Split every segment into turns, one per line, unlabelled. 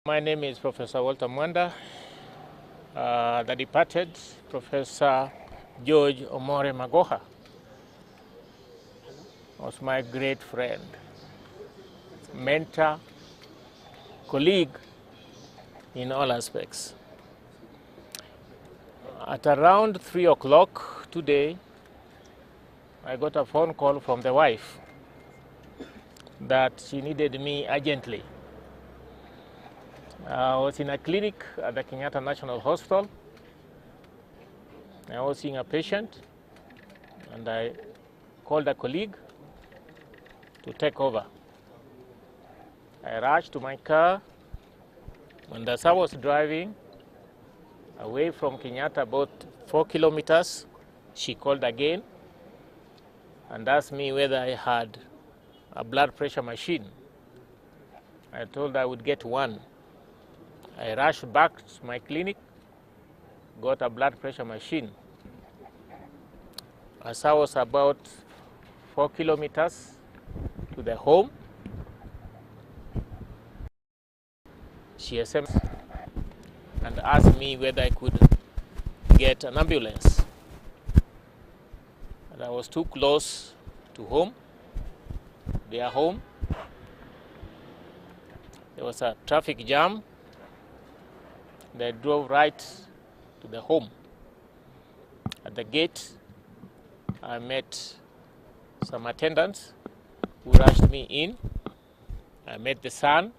My name is Professor Walter Mwanda. The departed Professor George Omore Magoha was my great friend, mentor, colleague in all aspects. At around 3 o'clock today, I got a phone call from the wife that she needed me urgently. I was in a clinic at the Kenyatta National Hospital. I was seeing a patient, and I called a colleague to take over. I rushed to my car, and as I was driving away from Kenyatta about 4 kilometers, she called again and asked me whether I had a blood pressure machine. I told her I would get one. I rushed back to my clinic, got a blood pressure machine. As I was about 4 kilometers to the home, she SMS and asked me whether I could get an ambulance. And I was too close to home, their home. There was a traffic jam. They drove right to the home. At the gate, I met some attendants who rushed me in. I met the son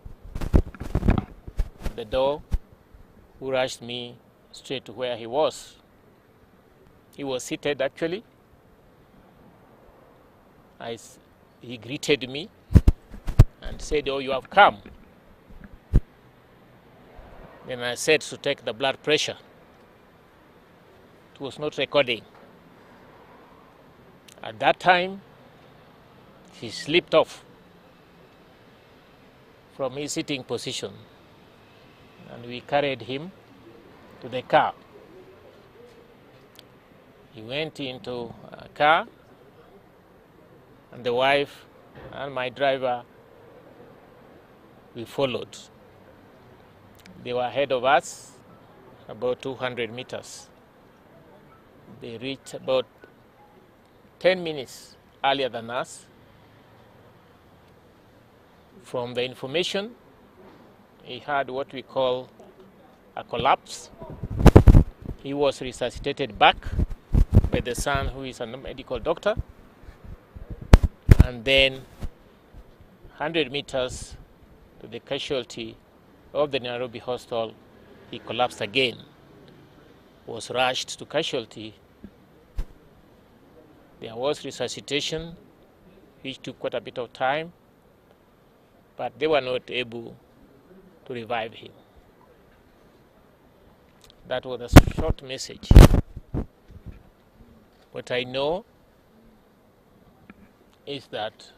at the door who rushed me straight to where he was. He was seated actually. He greeted me and said, "Oh, you have come." Then I said to take the blood pressure. It was not recording. At that time, he slipped off from his sitting position, and we carried him to the car. He went into a car, and the wife and my driver, we followed. They were ahead of us about 200 meters. They reached about 10 minutes earlier than us. From the information, he had what we call a collapse. He was resuscitated back by the son, who is a medical doctor. And then 100 meters to the casualty of the Nairobi hospital, he collapsed again, was rushed to casualty. There was resuscitation, which took quite a bit of time, but they were not able to revive him. That was a short message. What I know is that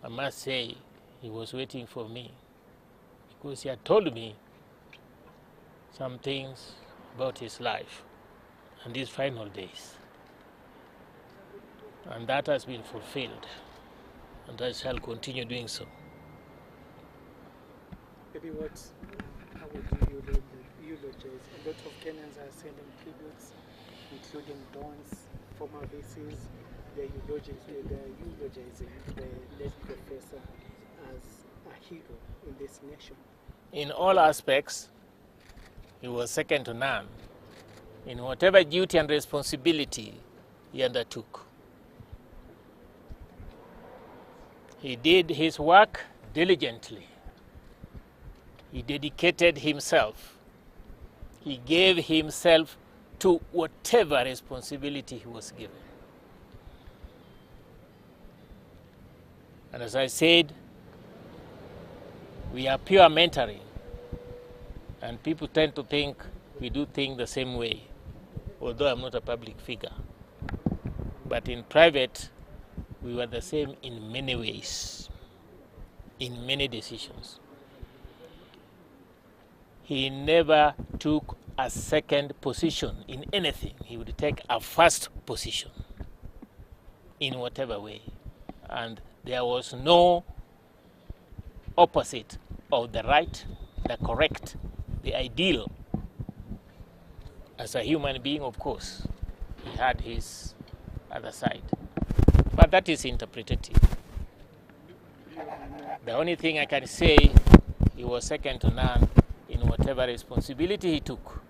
I must say he was waiting for me, because he had told me some things about his life and his final days. And that has been fulfilled, and I shall continue doing so.
Maybe how would you eulogize? A lot of Kenyans are sending tributes, including Don's former VCs. They're eulogizing the late professor as a hero in this nation.
In all aspects, he was second to none in whatever duty and responsibility he undertook. He did his work diligently. He dedicated himself. He gave himself to whatever responsibility he was given. And as I said, we are pure mentoring, and people tend to think we do things the same way, although I'm not a public figure. But in private, we were the same in many ways, in many decisions. He never took a second position in anything. He would take a first position in whatever way. And there was no opposite of the right the correct, the ideal. As a human being, of course, he had his other side. But that is interpretative. The only thing I can say, he was second to none in whatever responsibility he took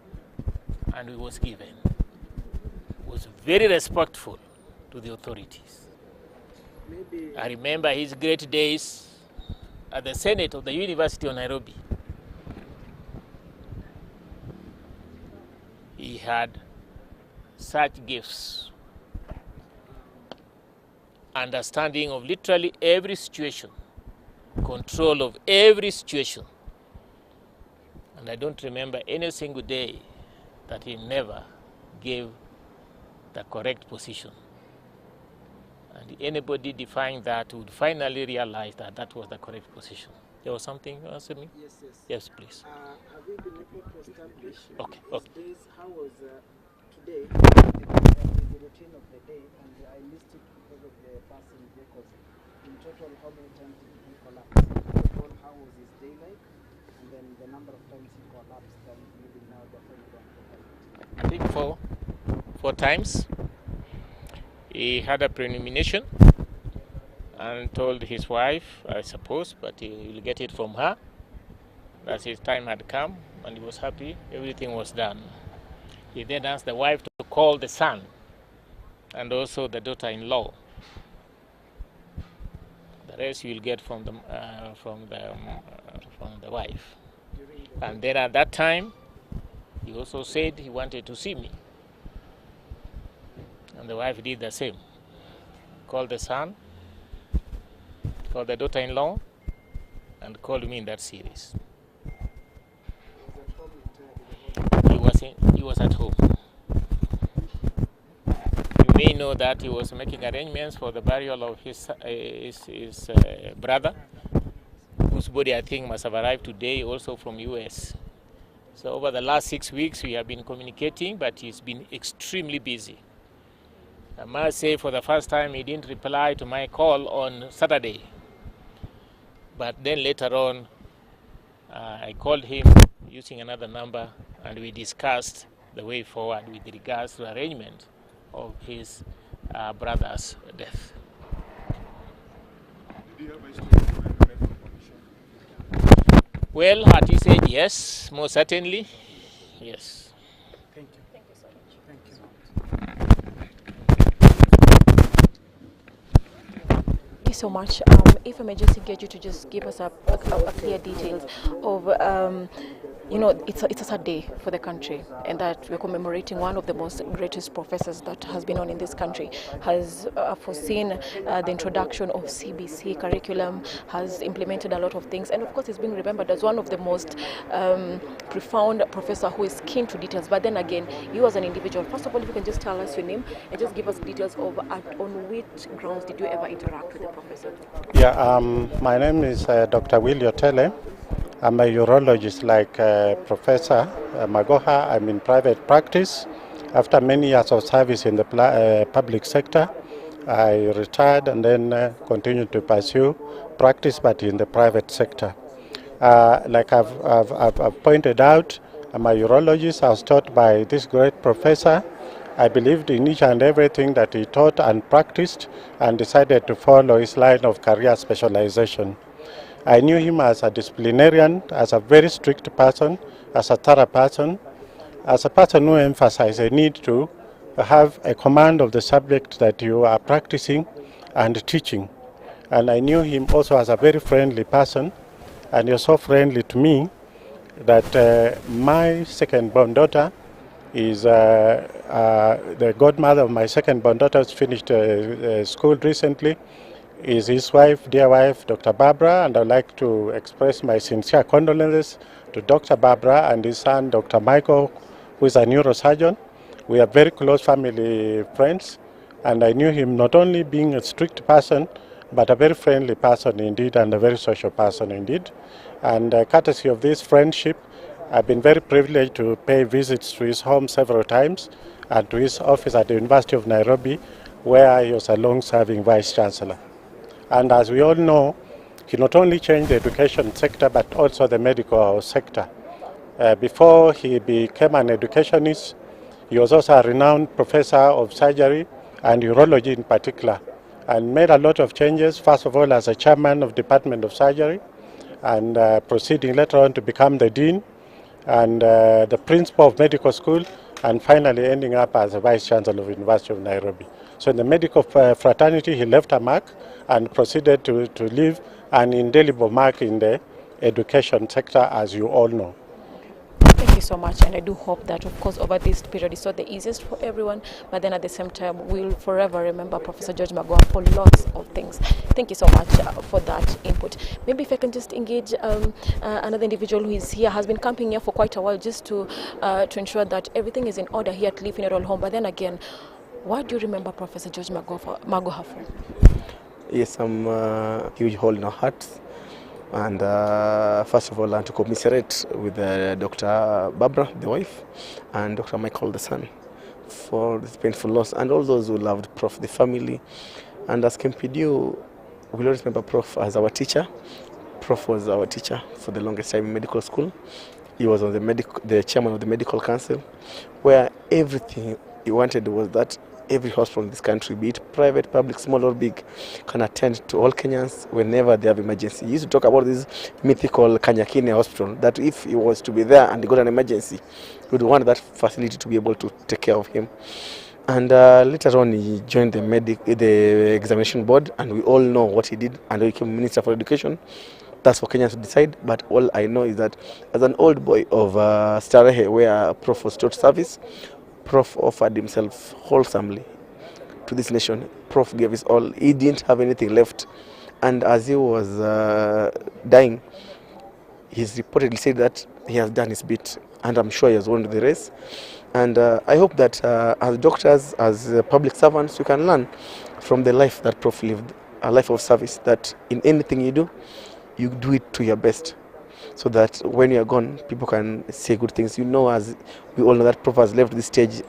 and he was given. He was very respectful to the authorities. I remember his great days at the Senate of the University of Nairobi. He had such gifts, understanding of literally every situation, control of every situation. And I don't remember any single day that he never gave the correct position. And anybody defying that would finally realize that that was the correct position. There was something you asked me?
Yes, yes.
Yes, please.
Have you been able to establish
Okay,
these
okay.
days? How was today, the routine of the day? And I missed it because of the passing vehicles. In total, how many times did he collapse? In total, how was his day like? And then the number of times he collapsed and maybe now the
I think four times. He had a premonition and told his wife, I suppose, but he will get it from her, that his time had come and he was happy, everything was done. He then asked the wife to call the son and also the daughter-in-law. The rest you will get from the wife. And then at that time, he also said he wanted to see me. And the wife did the same. Called the son, called the daughter-in-law, and called me in that series. He was at home. You may know that he was making arrangements for the burial of his brother, whose body I think must have arrived today also from US. So over the last 6 weeks we have been communicating, but he's been extremely busy. I must say for the first time he didn't reply to my call on Saturday. But then later on I called him using another number and we discussed the way forward with regards to arrangement of his brother's death.
Did you have a history of medical condition?
Well, had he said yes, most certainly, yes.
Thank you. Thank you so much. Thank you.
Thank you so much. If I may just get you to just give us a clear details of, it's a sad day for the country, and that we're commemorating one of the most greatest professors that has been on in this country, has foreseen the introduction of CBC curriculum, has implemented a lot of things, and of course he's being remembered as one of the most profound professor who is keen to details. But then again, you as an individual, first of all, if you can just tell us your name and just give us details of on which grounds did you ever interact with the professor?
Yeah, my name is Dr. Willie Otele. I'm a urologist like Professor Magoha. I'm in private practice. After many years of service in the public sector, I retired and then continued to pursue practice, but in the private sector. Like I've pointed out, I'm a urologist. I was taught by this great professor. I believed in each and everything that he taught and practiced, and decided to follow his line of career specialization. I knew him as a disciplinarian, as a very strict person, as a thorough person, as a person who emphasized the need to have a command of the subject that you are practicing and teaching. And I knew him also as a very friendly person, and he was so friendly to me that my second-born daughter is the godmother of my second-born daughter, who's finished school recently, is his wife, dear wife, Dr. Barbara, and I'd like to express my sincere condolences to Dr. Barbara and his son, Dr. Michael, who is a neurosurgeon. We are very close family friends, and I knew him not only being a strict person, but a very friendly person indeed, and a very social person indeed. And courtesy of this friendship, I've been very privileged to pay visits to his home several times, and to his office at the University of Nairobi, where he was a long-serving Vice Chancellor. And as we all know, He not only changed the education sector but also the medical sector. Before he became an educationist, he was also a renowned professor of surgery and urology in particular, and made a lot of changes, first of all as a chairman of Department of Surgery, and proceeding later on to become the dean and the principal of medical school, and finally ending up as the vice chancellor of University of Nairobi. So in the medical fraternity, he left a mark and proceeded to leave an indelible mark in the education sector, as you all know.
Thank you so much, and I do hope that, of course, over this period it's not the easiest for everyone, but then at the same time, we'll forever remember Professor George Magoha for lots of things. Thank you so much for that input. Maybe if I can just engage another individual who is here, has been camping here for quite a while, just to ensure that everything is in order here at Lee Funeral Home. But then again, what do you remember Professor George Magoha for?
Yes, I'm a huge hole in our hearts. And first of all, I want to commiserate with Dr. Barbara, the wife, and Dr. Michael, the son, for this painful loss, and all those who loved Prof, the family. And as KMPDU, we'll always remember Prof as our teacher. Prof was our teacher for the longest time in medical school. He was on the chairman of the medical council, where everything he wanted was that every hospital in this country, be it private, public, small or big, can attend to all Kenyans whenever they have emergency. He used to talk about this mythical Kanyakine hospital, that if he was to be there and he got an emergency, he would want that facility to be able to take care of him. And later on, he joined the examination board, and we all know what he did, and he became Minister for Education. That's for Kenyans to decide, but all I know is that as an old boy of Starehe, where Prof was taught service, Prof offered himself wholesomely to this nation. Prof gave his all. He didn't have anything left. And as he was dying, he's reportedly said that he has done his bit. And I'm sure he has won the race. And I hope that as doctors, as public servants, you can learn from the life that Prof lived, a life of service, that in anything you do it to your best, so that when you are gone, people can say good things. You know, as we all know, that Prof has left this stage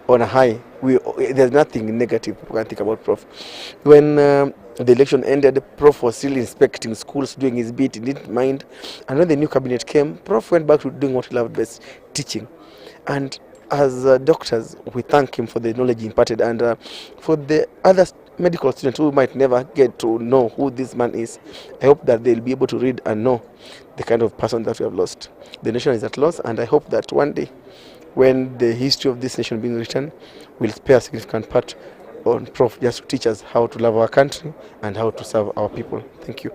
on a high. There's nothing negative people can think about Prof. When the election ended, Prof was still inspecting schools, doing his bit, he didn't mind. And when the new cabinet came, Prof went back to doing what he loved best, teaching. And as doctors, we thank him for the knowledge he imparted, and for the other medical students who might never get to know who this man is, I hope that they'll be able to read and know the kind of person that we have lost. The nation is at loss, and I hope that one day, when the history of this nation being written, we'll spare a significant part on Prof just to teach us how to love our country and how to serve our people. Thank you.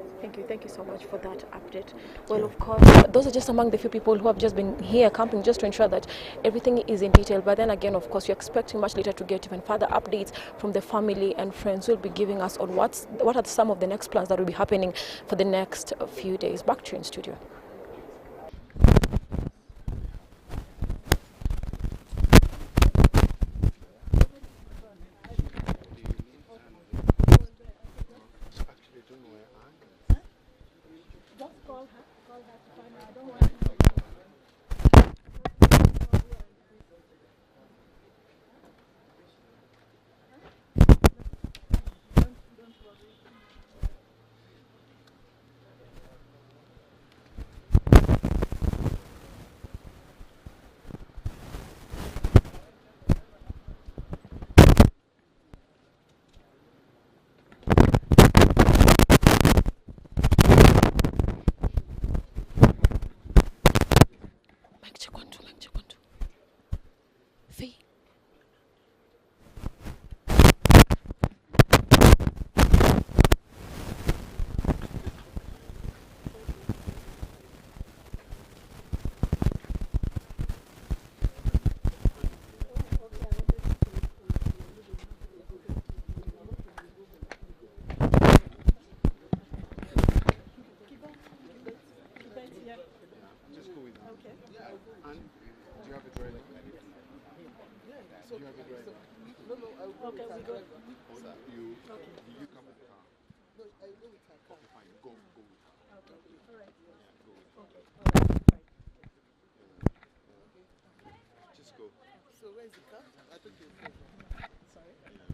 Thank you so much for that update. Well, of course, those are just among the few people who have just been here camping just to ensure that everything is in detail. But then again, of course, you're expecting much later to get even further updates from the family and friends who will be giving us on what are some of the next plans that will be happening for the next few days. Back to you in studio.
Okay, we go. You come with the car. No, I go with her. Okay, fine. Go with her. Okay. All right. Yeah, go with her. Okay. All right. Just go. So where is the car? I think you. Sorry.